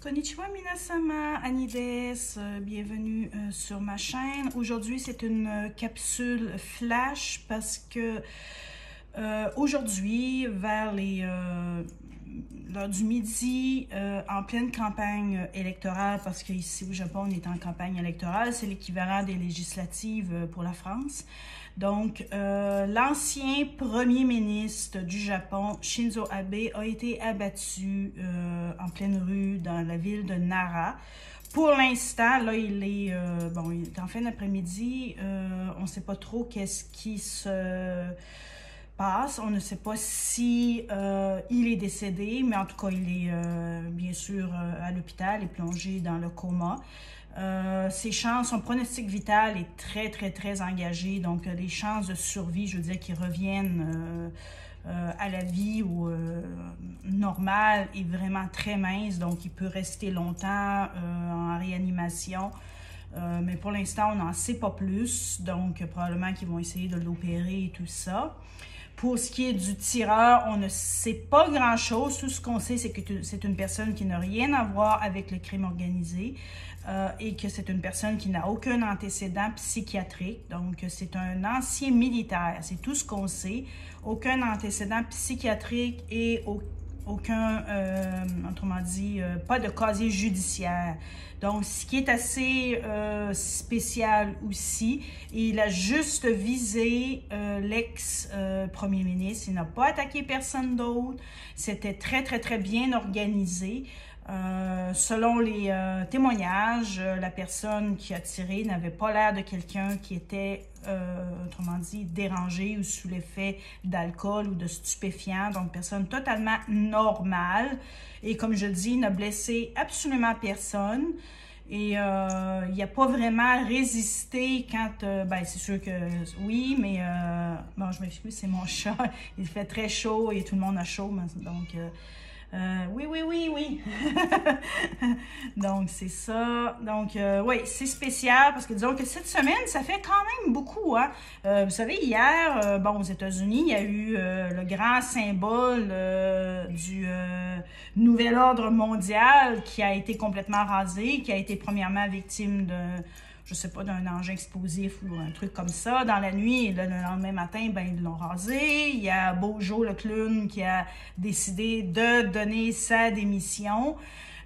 Konnichiwa minasama, Annie des, bienvenue sur ma chaîne. Aujourd'hui, c'est une capsule flash parce que aujourd'hui, vers l'heure du midi, en pleine campagne électorale, parce qu'ici au Japon, on est en campagne électorale, c'est l'équivalent des législatives pour la France. Donc, l'ancien premier ministre du Japon, Shinzo Abe, a été abattu en pleine rue dans la ville de Nara. Pour l'instant, là, il est en fin d'après-midi. On ne sait pas trop qu'est-ce qui se passe. On ne sait pas si il est décédé, mais en tout cas, il est bien sûr à l'hôpital et plongé dans le coma. Ses chances, son pronostic vital est très engagé, donc les chances de survie, je veux dire, qui reviennent à la vie ou normale est vraiment très mince, donc il peut rester longtemps en réanimation. Mais pour l'instant, on n'en sait pas plus, donc probablement qu'ils vont essayer de l'opérer et tout ça. Pour ce qui est du tireur, on ne sait pas grand-chose. Tout ce qu'on sait, c'est que c'est une personne qui n'a rien à voir avec le crime organisé et que c'est une personne qui n'a aucun antécédent psychiatrique. Donc, c'est un ancien militaire. C'est tout ce qu'on sait. Aucun antécédent psychiatrique et aucun, autrement dit, pas de casier judiciaire. Donc, ce qui est assez spécial aussi, il a juste visé l'ex-premier ministre. Il n'a pas attaqué personne d'autre. C'était très bien organisé. Selon les témoignages, la personne qui a tiré n'avait pas l'air de quelqu'un qui était, autrement dit, dérangé ou sous l'effet d'alcool ou de stupéfiants. Donc, personne totalement normale. Et comme je dis, il n'a blessé absolument personne. Et il n'a pas vraiment résisté quand... c'est sûr que oui, mais... bon, je m'excuse, c'est mon chat. Il fait très chaud et tout le monde a chaud. Donc... oui. Donc, c'est ça. Donc, oui, c'est spécial parce que disons que cette semaine, ça fait quand même beaucoup, hein. Vous savez, hier, aux États-Unis, il y a eu le grand symbole du nouvel ordre mondial qui a été complètement rasé, qui a été premièrement victime de... je sais pas, d'un engin explosif ou un truc comme ça, dans la nuit, et le lendemain matin, ils l'ont rasé. Il y a Bojo, le clown, qui a décidé de donner sa démission.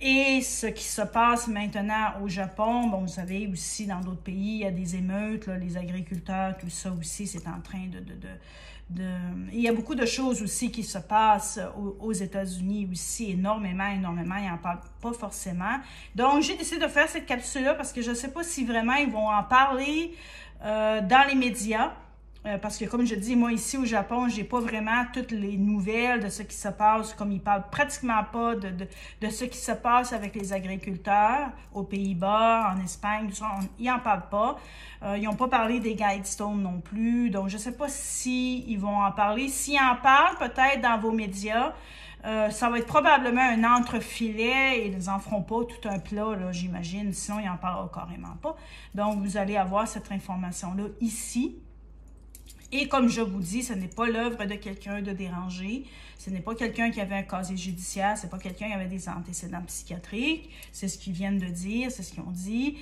Et ce qui se passe maintenant au Japon, vous savez, aussi dans d'autres pays, il y a des émeutes, là, les agriculteurs, tout ça aussi, c'est en train il y a beaucoup de choses aussi qui se passent aux États-Unis aussi, énormément, ils n'en parlent pas forcément. Donc, j'ai décidé de faire cette capsule-là parce que je ne sais pas si vraiment ils vont en parler dans les médias. Parce que, comme je dis, moi, ici au Japon, j'ai pas vraiment toutes les nouvelles de ce qui se passe, comme ils parlent pratiquement pas de ce qui se passe avec les agriculteurs aux Pays-Bas, en Espagne, tout ça, ils en parlent pas. Ils n'ont pas parlé des Guidestones non plus, donc je sais pas si ils vont en parler. S'ils en parlent, peut-être dans vos médias, ça va être probablement un entrefilet et ils n'en feront pas tout un plat, là, j'imagine, sinon ils n'en parleront carrément pas. Donc, vous allez avoir cette information-là ici. Et comme je vous dis, ce n'est pas l'œuvre de quelqu'un de dérangé, ce n'est pas quelqu'un qui avait un casier judiciaire, ce n'est pas quelqu'un qui avait des antécédents psychiatriques, c'est ce qu'ils viennent de dire, c'est ce qu'ils ont dit.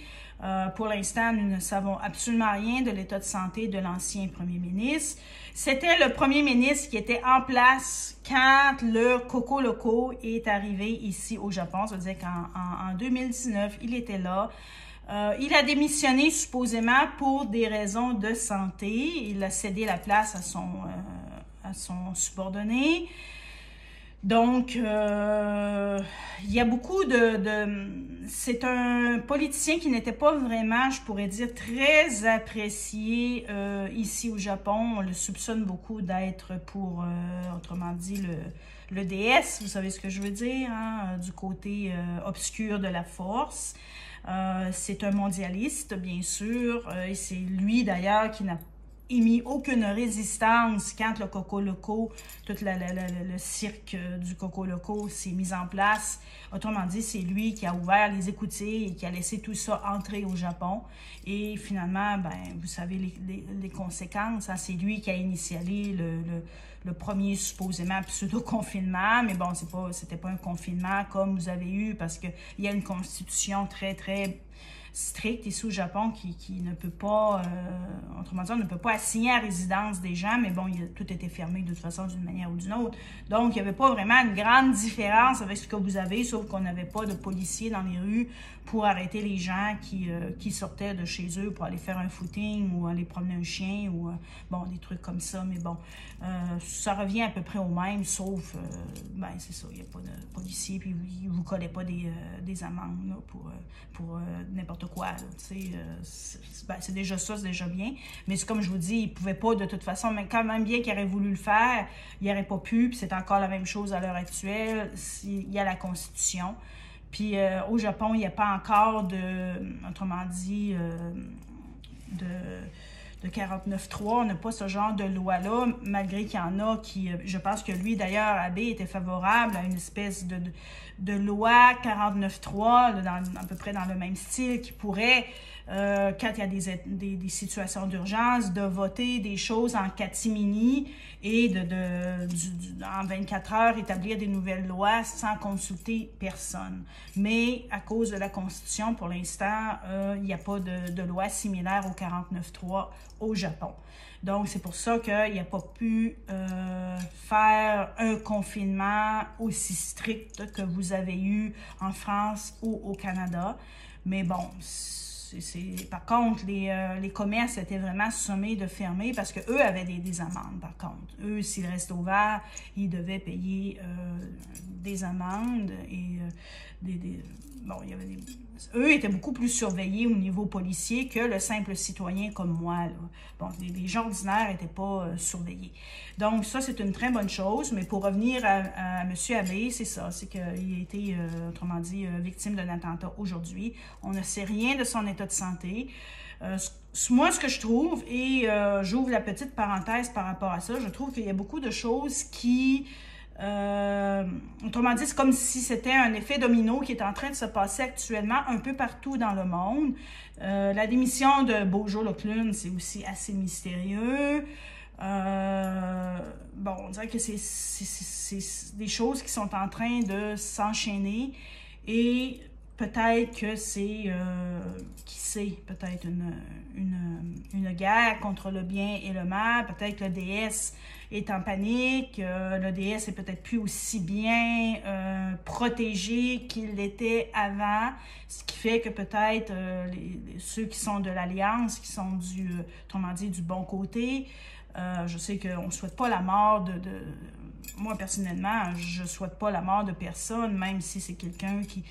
Pour l'instant, nous ne savons absolument rien de l'état de santé de l'ancien premier ministre. C'était le premier ministre qui était en place quand le Coco Loco est arrivé ici au Japon, ça veut dire qu'en 2019, il était là. Il a démissionné supposément pour des raisons de santé. Il a cédé la place à son subordonné. Donc, il y a beaucoup c'est un politicien qui n'était pas vraiment, je pourrais dire, très apprécié ici au Japon. On le soupçonne beaucoup d'être pour, autrement dit, le DS, vous savez ce que je veux dire, hein, du côté obscur de la force. C'est un mondialiste, bien sûr, et c'est lui d'ailleurs qui n'a émis aucune résistance quand le Coco Loco, tout le cirque du Coco Loco s'est mis en place. Autrement dit, c'est lui qui a ouvert les écoutilles et qui a laissé tout ça entrer au Japon. Et finalement, ben, vous savez les conséquences. Hein? C'est lui qui a initialé le premier supposément pseudo-confinement. Mais bon, c'était pas un confinement comme vous avez eu parce qu'il y a une constitution très, très strict ici au Japon qui ne peut pas, autrement dit, on ne peut pas assigner à résidence des gens, mais bon, tout était fermé de toute façon d'une manière ou d'une autre. Donc, il n'y avait pas vraiment une grande différence avec ce que vous avez, sauf qu'on n'avait pas de policiers dans les rues pour arrêter les gens qui sortaient de chez eux pour aller faire un footing ou aller promener un chien ou, bon, des trucs comme ça. Mais bon, ça revient à peu près au même, sauf, ben, c'est ça, il n'y a pas de policiers, puis ils ne vous collaient pas des amendes là, pour n'importe quoi. C'est déjà ça, c'est déjà bien. Mais c'est comme je vous dis, ils ne pouvaient pas de toute façon, mais quand même bien qu'ils auraient voulu le faire, ils n'auraient pas pu, puis c'est encore la même chose à l'heure actuelle. Il y a la Constitution. Puis au Japon, il n'y a pas encore autrement dit, de 49.3, on n'a pas ce genre de loi-là, malgré qu'il y en a qui, je pense que lui, d'ailleurs, Abe était favorable à une espèce de loi 49.3, à peu près dans le même style, qui pourrait, quand il y a des situations d'urgence, de voter des choses en catimini et en 24 heures établir des nouvelles lois sans consulter personne. Mais à cause de la Constitution, pour l'instant, il n'y a pas de loi similaire au 49.3 au Japon. Donc, c'est pour ça qu'il n'a pas pu faire un confinement aussi strict que vous avez eu en France ou au Canada. Mais bon, par contre, les commerces étaient vraiment sommés de fermer parce qu'eux avaient des amendes, par contre. Eux, s'ils restent ouverts, ils devaient payer des amendes et bon, il y avait eux étaient beaucoup plus surveillés au niveau policier que le simple citoyen comme moi. Là. Bon, les gens ordinaires n'étaient pas surveillés. Donc, ça, c'est une très bonne chose. Mais pour revenir à M. Abe, c'est ça. C'est qu'il a été, autrement dit, victime d'un attentat aujourd'hui. On ne sait rien de son état de santé. Moi, ce que je trouve, et j'ouvre la petite parenthèse par rapport à ça, je trouve qu'il y a beaucoup de choses qui... autrement dit, c'est comme si c'était un effet domino qui est en train de se passer actuellement un peu partout dans le monde. La démission de Bojo le clown, c'est aussi assez mystérieux. Bon, on dirait que c'est des choses qui sont en train de s'enchaîner et peut-être que c'est, qui sait, peut-être une guerre contre le bien et le mal. Peut-être que le DS est en panique. Le DS est peut-être plus aussi bien protégé qu'il l'était avant. Ce qui fait que peut-être ceux qui sont de l'Alliance, qui sont autrement dit, du bon côté, je sais qu'on ne souhaite pas la mort moi, personnellement, je ne souhaite pas la mort de personne, même si c'est quelqu'un qui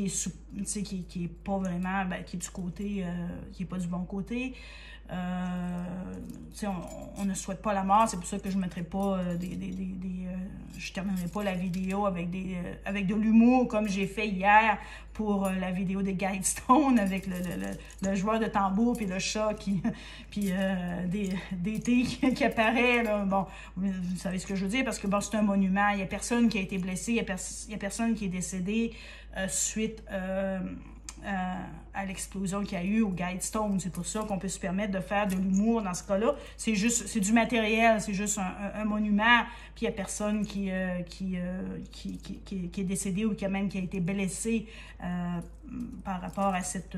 est pas vraiment, ben, qui est du côté, qui est pas du bon côté. On ne souhaite pas la mort, c'est pour ça que je ne mettrai pas je terminerai pas la vidéo avec de l'humour comme j'ai fait hier pour la vidéo des Guidestone avec le joueur de tambour puis le chat puis d'été qui apparaît là. Bon, vous savez ce que je veux dire parce que bon, c'est un monument, il n'y a personne qui a été blessé, il y a personne qui est décédé suite à l'explosion qu'il y a eu au Guidestone. C'est pour ça qu'on peut se permettre de faire de l'humour dans ce cas-là. C'est du matériel, c'est juste un monument, puis il n'y a personne qui est décédé ou qui a été blessé par rapport à cette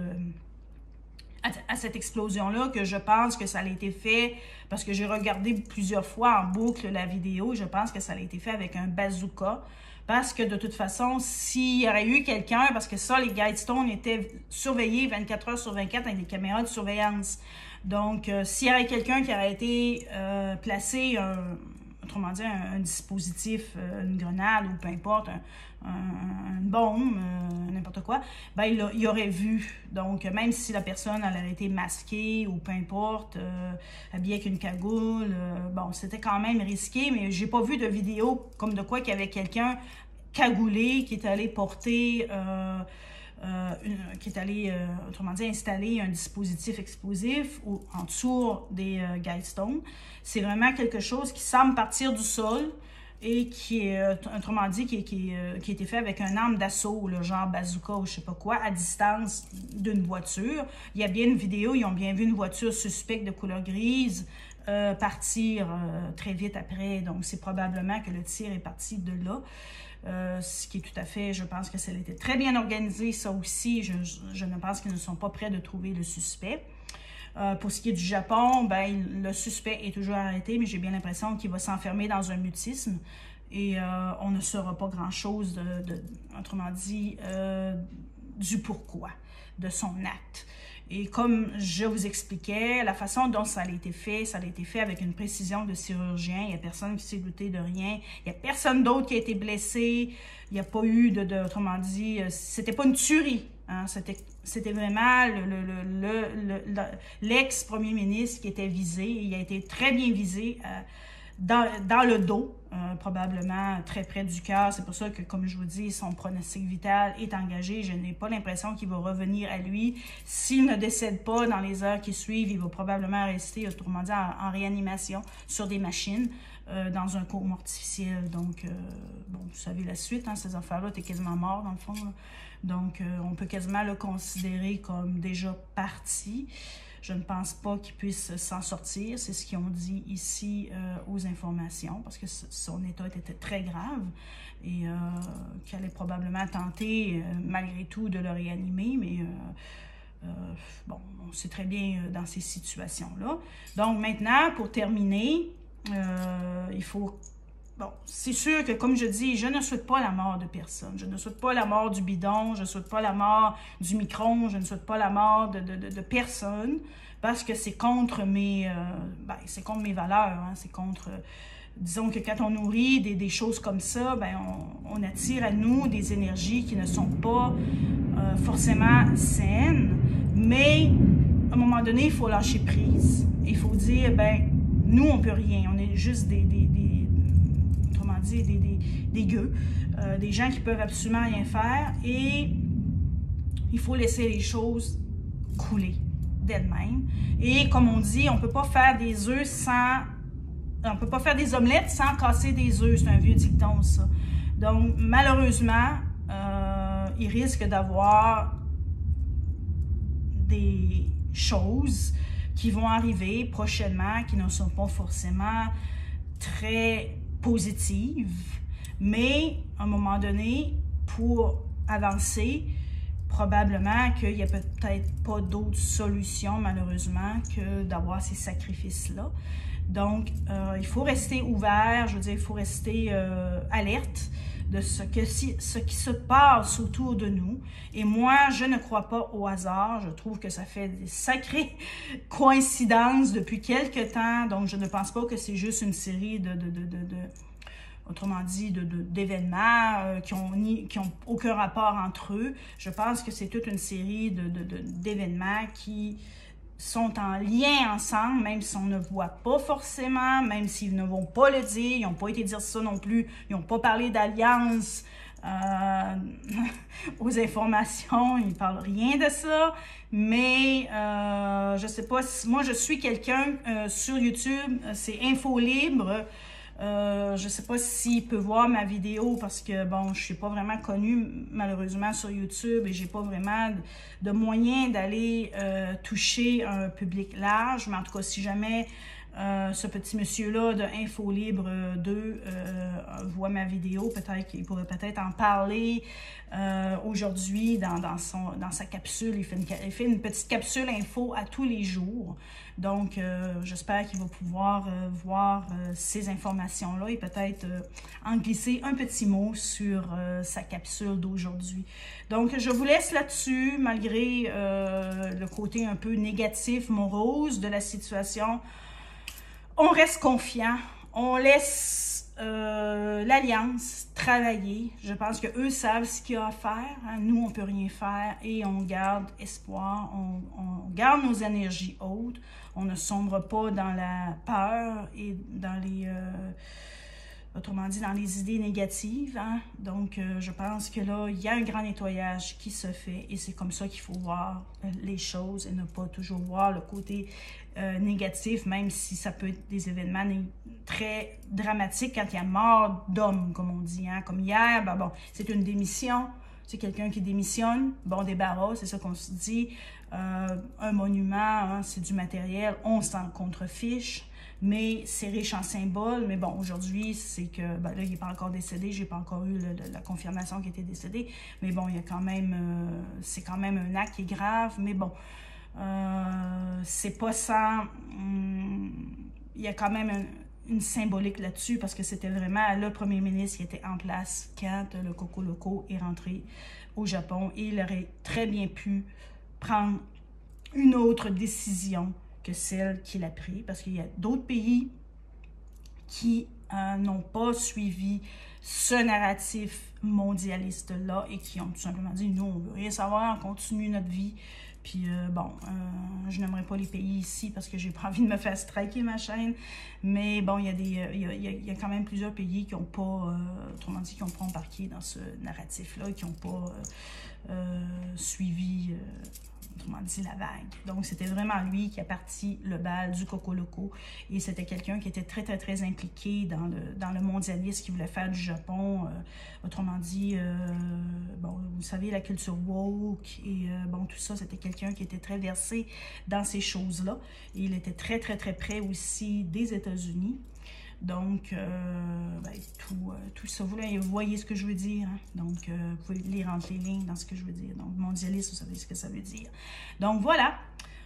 explosion-là, que je pense que ça a été fait, parce que j'ai regardé plusieurs fois en boucle la vidéo, je pense que ça a été fait avec un bazooka. Parce que de toute façon, s'il y aurait eu quelqu'un, parce que ça, les Guidestone étaient surveillés 24 heures sur 24 avec des caméras de surveillance. Donc, s'il y avait quelqu'un qui aurait été placé, autrement dit, un dispositif, une grenade ou peu importe, une bombe, n'importe quoi, ben il aurait vu. Donc, même si la personne elle aurait été masquée ou peu importe, habillée avec une cagoule, bon, c'était quand même risqué, mais j'ai pas vu de vidéo comme de quoi qu'il y avait quelqu'un cagoulé qui est allé porter qui est allé, autrement dit, installer un dispositif explosif en dessous des Guidestones. C'est vraiment quelque chose qui semble partir du sol et qui est, autrement dit, qui a été fait avec un arme d'assaut, genre bazooka ou je sais pas quoi, à distance d'une voiture. Il y a bien une vidéo, ils ont bien vu une voiture suspecte de couleur grise partir très vite après. Donc, c'est probablement que le tir est parti de là. Ce qui est tout à fait, je pense que ça a été très bien organisé. Ça aussi, je ne pense qu'ils ne sont pas prêts de trouver le suspect. Pour ce qui est du Japon, ben, le suspect est toujours arrêté, mais j'ai bien l'impression qu'il va s'enfermer dans un mutisme. Et on ne saura pas grand-chose, autrement dit, du pourquoi de son acte. Et comme je vous expliquais, la façon dont ça a été fait avec une précision de chirurgien. Il n'y a personne qui s'est douté de rien. Il n'y a personne d'autre qui a été blessé. Il n'y a pas eu autrement dit, c'était pas une tuerie. Hein? C'était vraiment l'ex-premier ministre qui était visé. Il a été très bien visé dans le dos, probablement très près du cœur. C'est pour ça que, comme je vous dis, son pronostic vital est engagé. Je n'ai pas l'impression qu'il va revenir à lui. S'il ne décède pas dans les heures qui suivent, il va probablement rester, autrement dit, en réanimation sur des machines dans un coma artificiel. Donc, bon, vous savez la suite, hein, ces affaires-là, t'es quasiment mort dans le fond. Là. Donc, on peut quasiment le considérer comme déjà parti. Je ne pense pas qu'il puisse s'en sortir. C'est ce qu'ils ont dit ici aux informations, parce que son état était très grave et qu'il allait probablement tenter, malgré tout, de le réanimer, mais bon, on sait très bien dans ces situations-là. Donc maintenant, pour terminer, il faut... Bon, c'est sûr que, comme je dis, je ne souhaite pas la mort de personne. Je ne souhaite pas la mort du bidon, je ne souhaite pas la mort du micron, je ne souhaite pas la mort de personne, parce que c'est contre mes valeurs, hein, c'est contre... disons que quand on nourrit des choses comme ça, ben on attire à nous des énergies qui ne sont pas forcément saines, mais à un moment donné, il faut lâcher prise. Il faut dire, ben nous, on ne peut rien, on est juste des gueux, des gens qui peuvent absolument rien faire, et il faut laisser les choses couler d'elles-mêmes. Et comme on dit, on ne peut pas faire des œufs sans... On peut pas faire des omelettes sans casser des œufs, c'est un vieux dicton, ça. Donc, malheureusement, il risque d'avoir des choses qui vont arriver prochainement, qui ne sont pas forcément très positive, mais à un moment donné, pour avancer, probablement qu'il n'y a peut-être pas d'autre solution, malheureusement, que d'avoir ces sacrifices-là. Donc, il faut rester ouvert, je veux dire, il faut rester alerte de ce qui se passe autour de nous. Et moi, je ne crois pas au hasard. Je trouve que ça fait des sacrées coïncidences depuis quelques temps. Donc, je ne pense pas que c'est juste une série autrement dit, d'événements qui ont aucun rapport entre eux. Je pense que c'est toute une série d'événements qui sont en lien ensemble, même si on ne voit pas forcément, même s'ils ne vont pas le dire, ils n'ont pas été dire ça non plus, ils n'ont pas parlé d'alliance aux informations, ils ne parlent rien de ça, mais je ne sais pas, moi je suis quelqu'un sur YouTube, c'est Info Libre. Je ne sais pas s'il peut voir ma vidéo parce que, bon, je ne suis pas vraiment connue, malheureusement, sur YouTube et je n'ai pas vraiment de moyens d'aller toucher un public large. Mais en tout cas, si jamais ce petit monsieur-là de Info Libre 2 voit ma vidéo, peut-être qu'il pourrait peut-être en parler aujourd'hui dans sa capsule. Il fait une petite capsule info à tous les jours. Donc, j'espère qu'il va pouvoir voir ces informations-là et peut-être en glisser un petit mot sur sa capsule d'aujourd'hui. Donc, je vous laisse là-dessus, malgré le côté un peu négatif, morose de la situation. On reste confiant, on laisse l'Alliance travailler. Je pense qu'eux savent ce qu'il y a à faire. Hein. Nous, on ne peut rien faire et on garde espoir, on garde nos énergies hautes. On ne sombre pas dans la peur et dans les autrement dit, dans les idées négatives. Hein? Donc, je pense que là, il y a un grand nettoyage qui se fait et c'est comme ça qu'il faut voir les choses et ne pas toujours voir le côté négatif, même si ça peut être des événements très dramatiques quand il y a mort d'homme, comme on dit. Hein? Comme hier, ben bon, c'est une démission. C'est quelqu'un qui démissionne, bon débarras, c'est ça qu'on se dit. Un monument, hein, c'est du matériel, on s'en contrefiche, mais c'est riche en symboles. Mais bon, aujourd'hui, c'est que, ben là, il n'est pas encore décédé, j'ai pas encore eu la confirmation qu'il était décédé. Mais bon, il y a quand même, c'est quand même un acte qui est grave, mais bon, c'est pas sans... il y a quand même une symbolique là-dessus parce que c'était vraiment le premier ministre qui était en place quand le Coco Loco est rentré au Japon et il aurait très bien pu prendre une autre décision que celle qu'il a prise parce qu'il y a d'autres pays qui n'ont pas suivi ce narratif mondialiste-là et qui ont tout simplement dit « Nous, on veut rien savoir, on continue notre vie ». Puis, bon, je n'aimerais pas les pays ici parce que j'ai pas envie de me faire striker ma chaîne. Mais bon, il y a quand même plusieurs pays qui n'ont pas, autrement dit, qui n'ont pas embarqué dans ce narratif-là, qui n'ont pas suivi, autrement dit, la vague. Donc, c'était vraiment lui qui a parti le bal du Coco Loco. Et c'était quelqu'un qui était très, très, très impliqué dans le mondialisme qu'il voulait faire du Japon. Autrement dit, bon, vous savez, la culture woke et bon, tout ça, c'était quelqu'un qui était très versé dans ces choses-là. Et il était très, très, très près aussi des États-Unis. Donc, ben, tout ça, vous voyez ce que je veux dire. Hein? Donc, vous pouvez lire entre les lignes dans ce que je veux dire. Donc, mondialiste, vous savez ce que ça veut dire. Donc, voilà.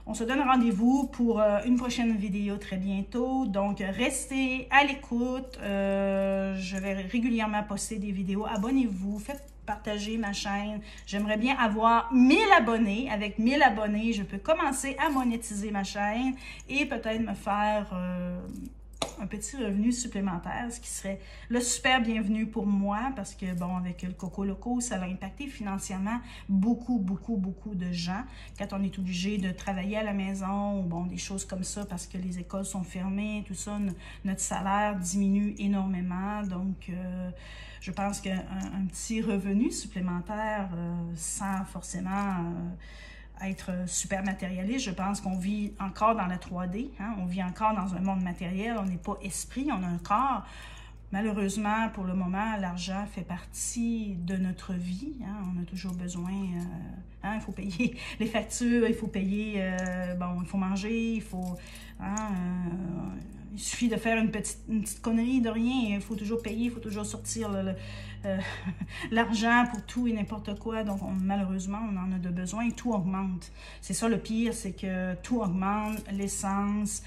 On se donne rendez-vous pour une prochaine vidéo très bientôt. Donc, restez à l'écoute. Je vais régulièrement poster des vidéos. Abonnez-vous, faites partager ma chaîne. J'aimerais bien avoir 1000 abonnés. Avec 1000 abonnés, je peux commencer à monétiser ma chaîne et peut-être me faire... un petit revenu supplémentaire, ce qui serait le super bienvenu pour moi, parce que, bon, avec le Coco Loco, ça va impacter financièrement beaucoup, beaucoup, beaucoup de gens. Quand on est obligé de travailler à la maison, ou bon, des choses comme ça, parce que les écoles sont fermées, tout ça, notre salaire diminue énormément. Donc, je pense qu'un petit revenu supplémentaire, sans forcément... être super matérialiste, je pense qu'on vit encore dans la 3D, hein? On vit encore dans un monde matériel, on n'est pas esprit, on a un corps. Malheureusement, pour le moment, l'argent fait partie de notre vie, hein? On a toujours besoin, hein? Il faut payer les factures, il faut payer, bon, il faut manger, il faut... Hein? Il suffit de faire une petite connerie de rien, il faut toujours payer, il faut toujours sortir l'argent pour tout et n'importe quoi. Donc, malheureusement, on en a de besoin et tout augmente. C'est ça le pire, c'est que tout augmente, l'essence,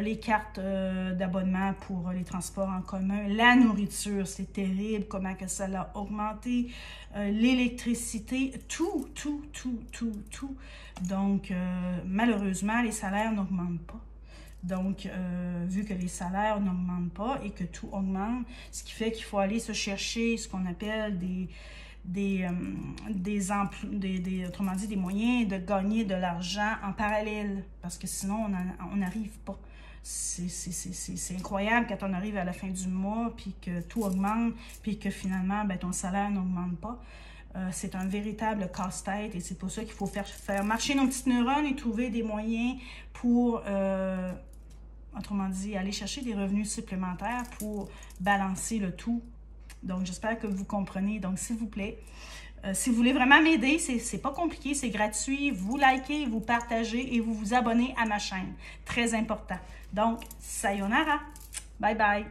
les cartes d'abonnement pour les transports en commun, la nourriture, c'est terrible, comment que ça l'a augmenté, l'électricité, tout. Donc, malheureusement, les salaires n'augmentent pas. Donc, vu que les salaires n'augmentent pas et que tout augmente, ce qui fait qu'il faut aller se chercher ce qu'on appelle autrement dit, des moyens de gagner de l'argent en parallèle, parce que sinon, on n'arrive pas. C'est incroyable quand on arrive à la fin du mois, puis que tout augmente, puis que finalement, ben, ton salaire n'augmente pas. C'est un véritable casse-tête et c'est pour ça qu'il faut faire marcher nos petites neurones et trouver des moyens pour, autrement dit, aller chercher des revenus supplémentaires pour balancer le tout. Donc, j'espère que vous comprenez. Donc, s'il vous plaît, si vous voulez vraiment m'aider, c'est pas compliqué, c'est gratuit. Vous likez, vous partagez et vous vous abonnez à ma chaîne. Très important. Donc, sayonara. Bye bye.